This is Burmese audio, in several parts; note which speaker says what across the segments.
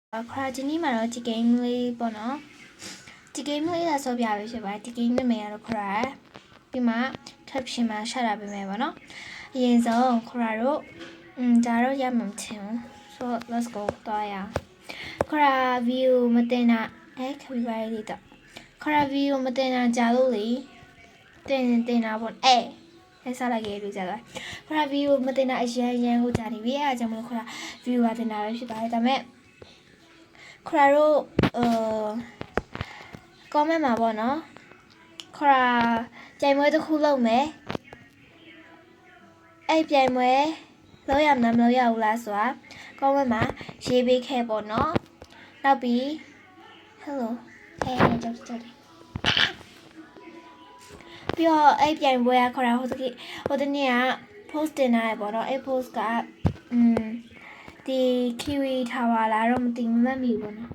Speaker 1: ခရာဒီနေ့မှာတော့ဒီ game လေးပေါ့နော်ဒီ game လေးလာဆော့ပြပေးဖြစ်ပါတယ်ဒီ game နာမည်ကတော့ခရာပြီးမှ caption မှာရှာတာပေးမယ်ပေါ့နော်အရင်ဆုံးခရာတို့ဒါတော့ရမှာမထင်ဘူး so let's go တော့ရအောင်ခရာ view မတင်တာခရီးပါလေးတော့ခရာ view မတင်တာကြာလို့လေတင်တာပေါ့စားလိုက်ရေးလို့ကြာသွားခရာ view မတင်တာအရန်ကိုကြာနေပြီအဲအကြောင်းမလို့ခရာ view ကတင်တာပဲဖြစ်ပါတယ်ဒါပေမဲ့ခရာတို့comment မှာပေါ့နော်ခရာကြိုင်ပွဲတစ်ခုလုပ်မယ်အဲ့ပြိုင်ပွဲလုပ်ရမလားမလုပ်ရဘူးလားဆိုတာ comment မှာရေးပေးခဲ့ပေါ့နော်နောက်ပြီး hello ကြောက်ပြီးတော့အဲ့ပြိုင်ပွဲကခရာဟိုတနေ့က post တင်ထားရပေါ့နော်အဲ့ post ကဒီ kiwi tower လာတော့မသိမမှတ်မိဘူးပေါ့နော်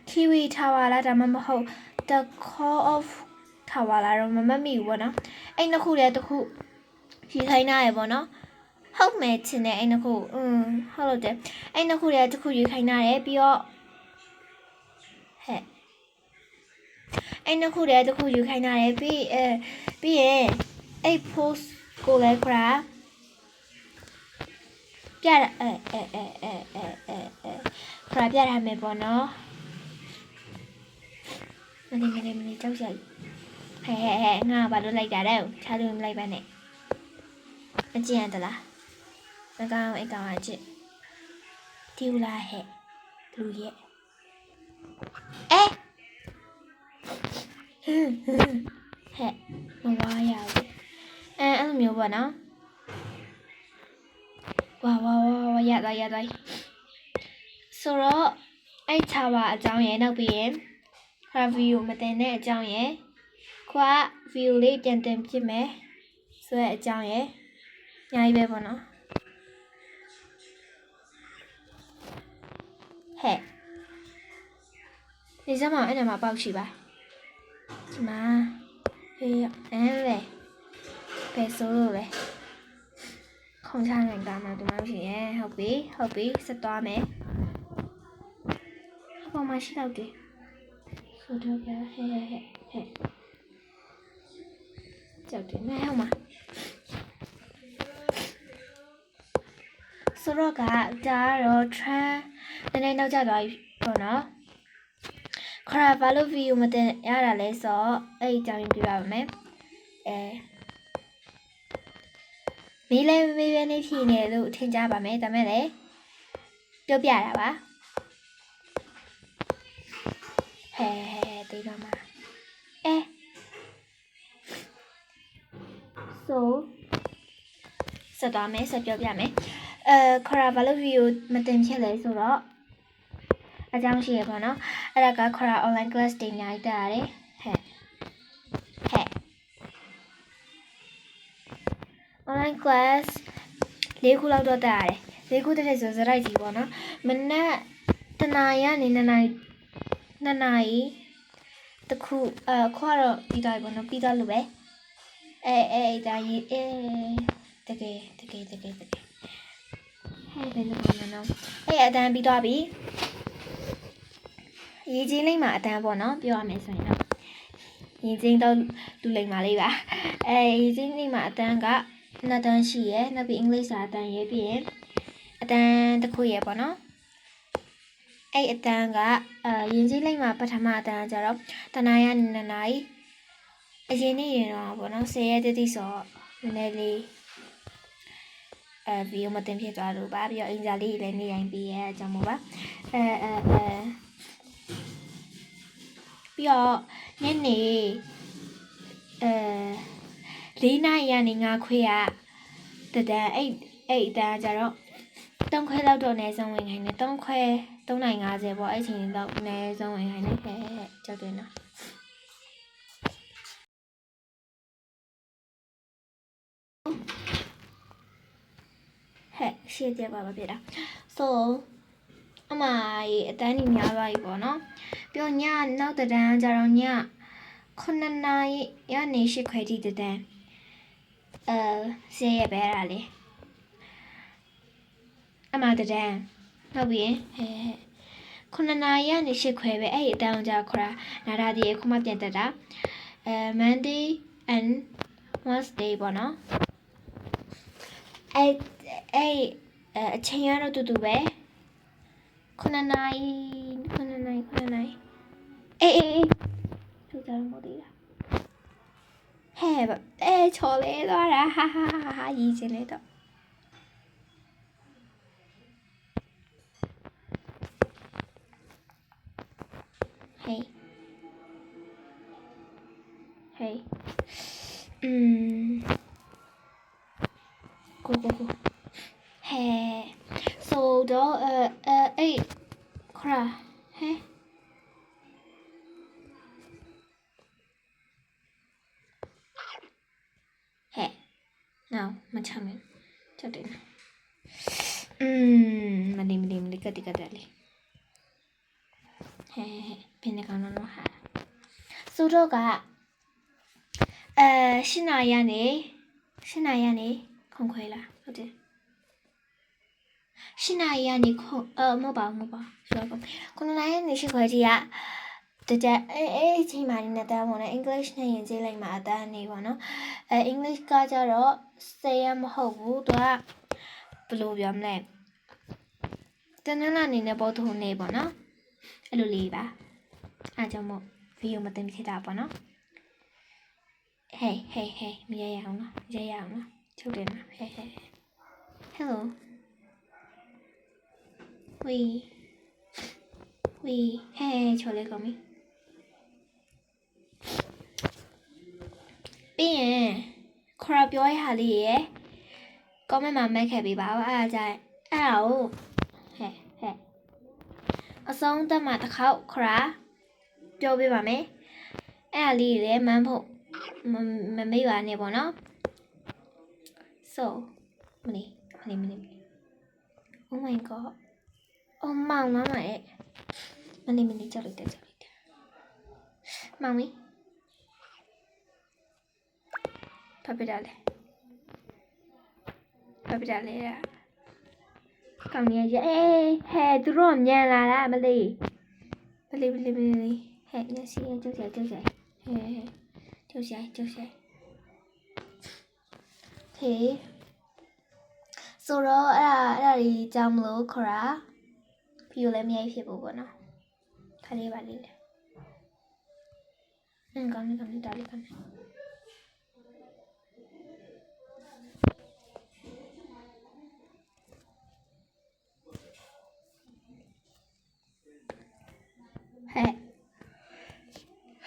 Speaker 1: kiwi tower လာဒါမှမဟုတ် the call of tower လာတော့မမှတ်မိဘူးပေါ့နော်အဲ့နှစ်ခုတည်းတစ်ခုရေးခိုင်းထားရပေါ့နော်ဟုတ်မယ်ချင်တယ်အဲ့နှစ်ခုဟုတ်လို့တယ်အဲ့နှစ်ခုတည်းတစ်ခုရေးခိုင်းထားတယ်ပြီးတော့အဲ့နှစ်ခုတည်းတစ်ခုယူခိုင်းထားတယ်ပြီးရင်အဲ့ post ကိုလည်းခရာပြတာခရာပြထားမယ်ပေါ့နော်မနေကြောက်ကြငါဘာလို့လိုက်တာလဲခြားလို့မလိုက်ပါနဲ့အကျဉ်းတလားမကောင်းအိတ်ကောင်အကျဉ်းဒီဦးလားလူရဲ့မဝါရဘူးအဲ့လိုမျိုးပေါ့နော်ဝါရသွားဆိုတော့အဲ့ချာပါအကြောင်းရဲ့နောက်ပြီးရင် review မတင်တဲ့အကြောင်းရဲ့ခွာ view လေးပြန်တင်ပြမယ်ဆိုတဲ့အကြောင်းရဲ့အများကြီးပဲပေါ့နော်ဒီစမ်းမအဲ့ဒါမှာပေါက်ရှိပါဒီမှာလေဘယ်ဆိုလို့လဲခုံချနိုင်တာမှဒီမှာရှိရဲ့ဟုတ်ပြီဆက်သွားမယ်အပေါ်မှာရှိတော့တယ်ဆိုတော့ဟဲကြောက်တယ်နဲ့ဟောမှာဆိုတော့ကဒါတော့ trend နည်းနည်းနောက်ကျသွားပြီပေါ့နော်ခရာဘာလို့ view မတင်ရတာလဲဆိုတော့အဲ့အကြောင်းပြပါမယ်မေးနေဖြေနေလို့ထင်ကြပါမယ်ဒါမဲ့လည်းပြောပြတာပါတေးတော့မှာဆိုဆက်သွားမယ်ဆက်ပြောပြမယ်ခရာဘာလို့ view မတင်ဖြစ်လဲဆိုတော့အကြောင်းရှိရပါတော့အဲ့ဒါကခရာ online class တွေအများကြီးတက်ရတယ်online class ၄ခုလောက်တော့တက်ရတယ်၄ခုတက်တဲ့ဆိုစရိုက်ကြီးပေါ့နော်မနက်တနာရီကနေ2နာရီတခုခွာတော့ပြီးသွားပြီပေါ့နော်ပြီးသွားလို့ပဲဒါရေးတကယ်ဘယ်လိုပါမလဲအတန်းပြီးသွားပြီရေးချင်းလိမ့်မှာအတန်းပေါ့နော်ပြောရမယ်ဆိုရင်တော့ရေးချင်းတော့လူလိမ့်မှာလေးပါရေးချင်းလိမ့်မှာအတန်းကနှစ်တန်းရှိရယ်နောက်ပြီးအင်္ဂလိပ်စာအတန်းရေးပြီးရင်အတန်းတစ်ခုရယ်ပေါ့နော်အဲ့အတန်းကရေးချင်းလိမ့်မှာပထမအတန်းကျတော့တနာရီ2နာရီအရင်နေ့ရင်တော့ပေါ့နော်10ရက်တိဆိုနည်းနည်းလေးဗီဒီယိုမတင်ဖြစ်သွားလို့ပါပြီးတော့အင်ဂျာလေးလည်းနေတိုင်းပြီးရဲအကြောင်းမို့ပါပြီးတော့ညနေ4နာရီကနေ9ခွေကတဒန်းအဲ့အတန်းကျတော့3ခွဲလောက်တော့အနည်းဆုံးဝင်ခိုင်းတယ်3ခွဲ3:50ပေါ့အဲ့ချိန်တော့အနည်းဆုံးဝင်ခိုင်းတယ်ကြောက်တယ်နော်ရှေ့ကြပါဖြစ်တာ so အမကြီးအတန်းကြီးများသွားပြီပေါ့နော်ပြီးတော့ညနောက်တန်းကျတော့ည9နာရီရနေ8ခွဲထိတန်း10ရက်ပဲအဲ့ဒါလေအမတန်း နောက်ပြီးရင်9နာရီကနေ10ခွဲပဲအဲ့ဒီအတန်းကြာခေါ်တာနာတာဒီအခုမှပြန်တက်တာMonday and Wednesday ပေါ့နော်အဲ့အချိန်ကတော့တူတူပဲ9နာရီအေးသူကြတော့မသိလားချော်လဲသွားတာဟာရည်ချင်လေတော့Hey. Go. Hey. So do cry. Hey. Hey. Now, macam ni. Jadi. Mali ketika tadi. Hey.ဘယ်နှကောင်တော့ဟာဆိုတော့က8နာရီကနေခုံခွဲလာဟုတ်တယ်8နာရီကနေခုံမဟုတ်ပါဆိုတော့9နာရီကနေ8ခွဲကြီးကတကြအချိန်မှနေတန်းပေါ့နော် English နဲ့ယဉ်ကျေးလိုက်မှာအတန်းနေပေါ့နော်English ကကြတော့10ရက်မဟုတ်ဘူးသူကဘယ်လိုပြောမလဲတနင်္လာနေ့နဲ့ပေါ်ထုံနေပေါ့နော်အဲ့လိုလေးပါအားကြောင့်မို့ဗီဒီယိုမတင်ဖြစ်တာပေါ့နော်ဟေးမရအောင်နော်ချုပ်တယ်နော်ဟေး Hello we ဟေးချိုလေးကောင်းပြီပြီးရင်ခေါ်ပြောရဟာလေးရယ် comment မှာမဲ့ခဲ့ပေးပါဦးအဲ့ဒါကိုဟဲ့အဆုံးတက်မှာတစ်ခေါက်ခရာပြောပြပါမယ်အဲ့ဒါလေးလည်းမမ်းဖို့မမေ့ပါနဲ့ပေါ့နော် so မနေ oh my god မောင်လာမှာမနေကြောက်လိုက်မောင်မီဖပြတာလေကောင်းနေရဲ့ဟဲ့သူတို့ညံလာလားမလေးဟဲ့ညစီကျုပ်ဆိုင်ဟဲ့ကျုပ်ဆိုင်ဟေးဆိုတော့အဲ့ဒါကြီးကြောင်းမလို့ခေါ်တာဗီဒီယိုလည်းမရိုက်ဖြစ်ဘူးပေါ့နော်ခါလေးပါလေးလေကောင်းနေတာလေးကောင်းနေ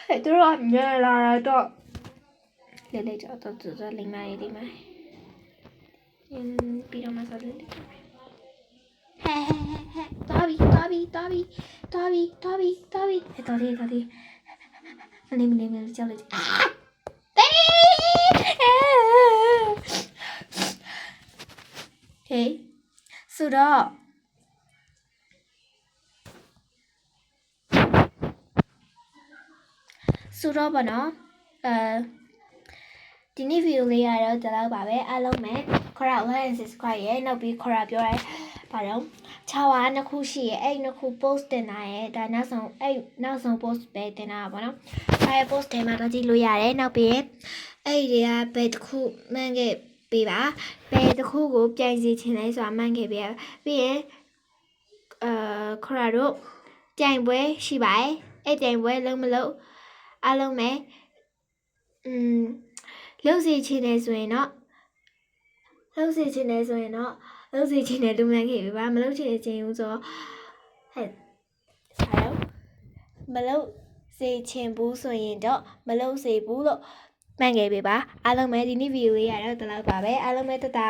Speaker 1: ဟဲ့သူတို့ညံလာတော့လေတော့လိမ့်မယ်ပြီးတော့မှဆိုလေဟဲ့တော်ပြီတော်ပြီတော်လေးမနေကြောက်လိုက်ဟေးဆိုတော့ဘာနော်ဒီနေ့ဗီဒီယိုလေးရတော့ဒီလောက်ပါပဲအားလုံးပဲခေါ်ရ like and subscribe ရဲ့နောက်ပြီးခေါ်ရပြောရဲဘာတော့6နှစ်ခုရှိရဲ့အဲ့နှစ်ခု post တင်တာရဲ့ဒါနောက်ဆုံး post ပဲတင်တာပါနော်အဲ့ post ထဲမှာတော့ကြည့်လို့ရတယ်နောက်ပြီးအဲ့ဒီကဘယ်တစ်ခုမှန်းခဲ့ပေးပါဘယ်တစ်ခုကိုပြိုင်စီချင်လဲဆိုတာမှန်းခဲ့ပေးပြီးရင်ခေါ်ရတော့ပြိုင်ပွဲရှိပါတယ်အဲ့ပြိုင်ပွဲလုံးမလုံးအားလုံးပဲလှုပ်စီချင်တယ်ဆိုရင်တော့လှုပ်စီချင်တယ်လူမှန်းခဲ့ပြီပါမလှုပ်ချင်ဘူးဆိုတော့မလှုပ်စေချင်ဘူးဆိုရင်တော့မလှုပ်စေဘူးလို့မှန်းခဲ့ပြီပါအားလုံးပဲဒီနေ့ဗီဒီယိုလေးရတော့ဒီလောက်ပါပဲအားလုံးပဲတတာ